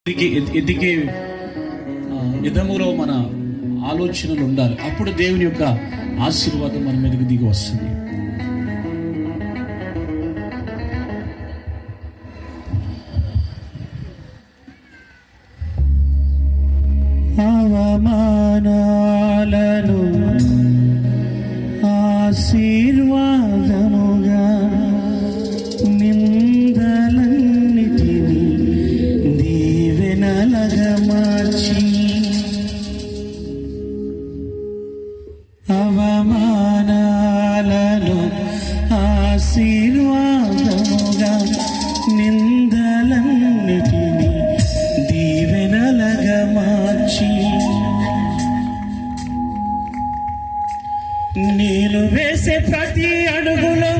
ఎదిగే విధములో మన ఆలోచనలు ఉండాలి. అప్పుడు దేవుని యొక్క ఆశీర్వాదం మన మీదకి దిగి వస్తుంది. అవమానాలను ఆశీర్వాదముగా, నిందలన్నిటినీ దీవెనలుగా మార్చి, అవమానాలను ఆశీర్వాదముగా, నిందలన్నిటినీ దీవెనలుగా మార్చి, నేను వేసే ప్రతి అడుగులో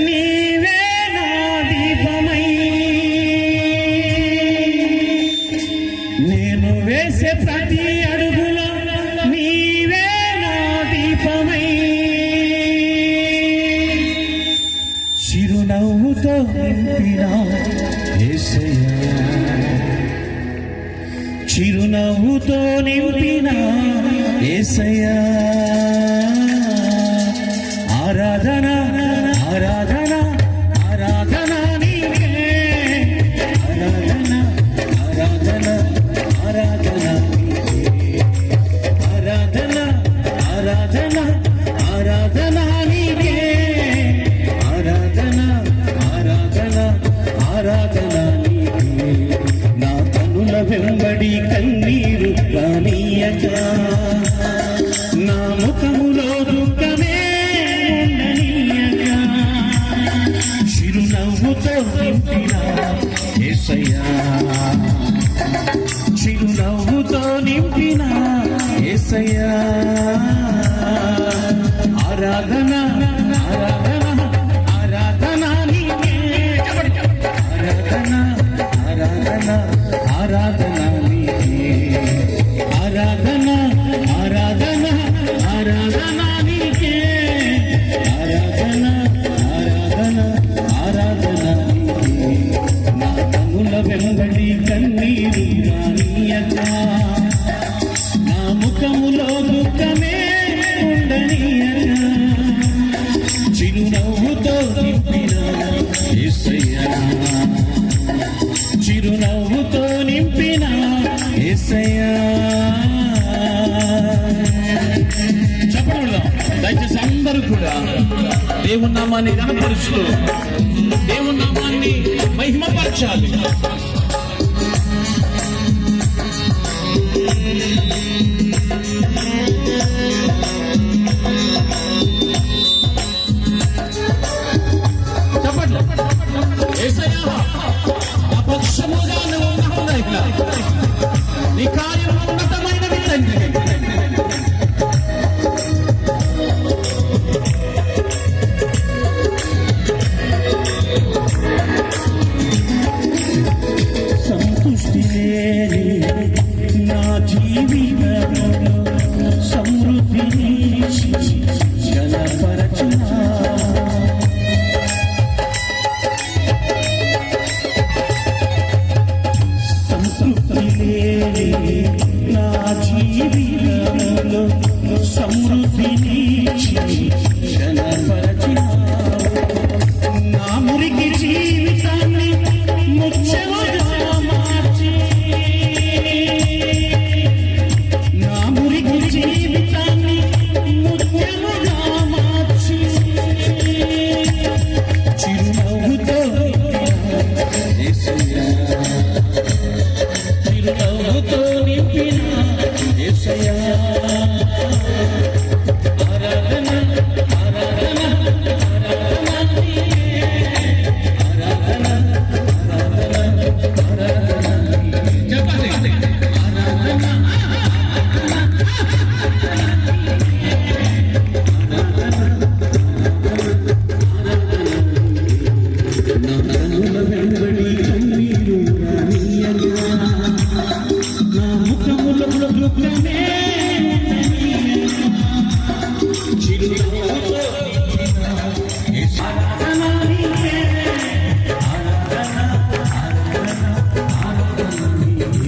నీవే నా దీపమై, నేను వేసే ప్రతి అడుగులో నీవే నా దీపమై, చిరునవ్వుతో నింపిన యేసయ్యా, చిరునవ్వుతో నింపిన యేసయ్యా, ఆరాధన ఆరాధన ఆరాధన నీకే, ఆరాధన ఆరాధన ఆరాధన నీకే, ఆరాధన ఆరాధన ఆరాధన నీకే, ఆరాధన ఆరాధన ఆరాధన నీకే. నా కనుల వెంబడి కన్నీరు రానీయక, నా ముఖములో దుఃఖమే చిరునవ్వుతో నింపిన యేసయ్యా, చిరునవ్వుతో నింపిన యేసయ్యా, ఆరాధన ఆరాధన ఆరాధన నీకే, ఆరాధన ఆరాధన ఆరాధన నీకే, ఆరాధన ఆరాధన ఆరాధన నీకే, ఆరాధన ఆరాధన ఆరాధన నీకే. నా కనుల వెంబడి కన్నీరు రానీయక, నా ముఖములో దుఃఖమే ఉండనీయక, చిరునవ్వుతో నింపిన యేసయ్యా, చిరునవ్వుతో నింపిన యేసయ్యా. చెప్పండి దయచేసి అందరూ కూడా దేవుని నామాన్ని కనపరుస్తూ దేవుని నామాన్ని మహిమపరచాలి. చెప్పండి యేసయ్యా, నా పక్షముగా నువ్వు ఉన్నావు, నీ కార్యం ఉన్నతమైనవి తండ్రి. సంతుష్టి లేని నా జీవితంలో సమృద్ధిని జలపరచునా, సంతృప్తి లేని నా జీవితంలో సమృద్ధిని జలపరచునా, నా మురికి జీవితాన్ని ముచ్చముగా మార్చి, నా మురికి జీవితాన్ని ముచ్చముగా మార్చి, చిరునవ్వుతో యేసయ్యా, చిరునవ్వుతో నింపిన యేసయ్యా, ఆరాధన ఆరాధన ఆరాధన నీకే, ఆరాధన ఆరాధన ఆరాధన నీకే. చెప్పండి ఆరాధన నా కనుల వెంబడి కన్నీరు రానీయక, నా ముఖములో దుఃఖమే చిరునవ్వుతో నింపిన యేసయ్యా, ఆరాధన నీకే, ఆరాధన ఆరాధన ఆరాధన నీకే.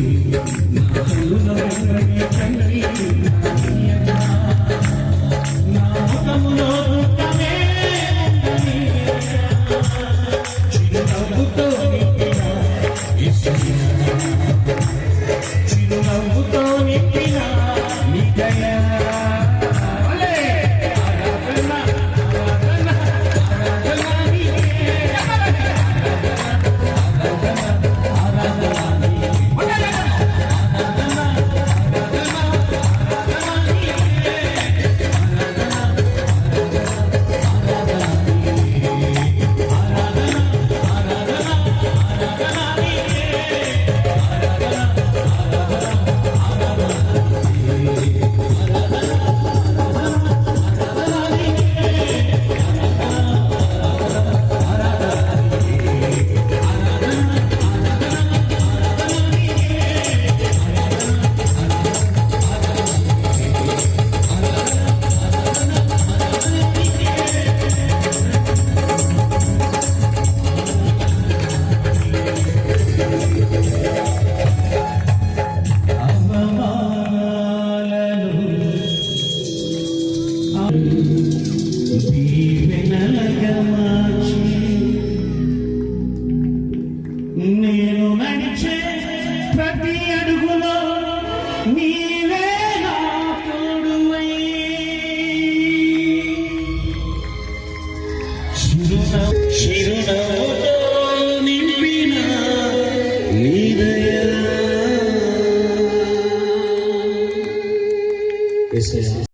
చిరునవ్వుతో నింపిన నీ దయ. యేసయ్యా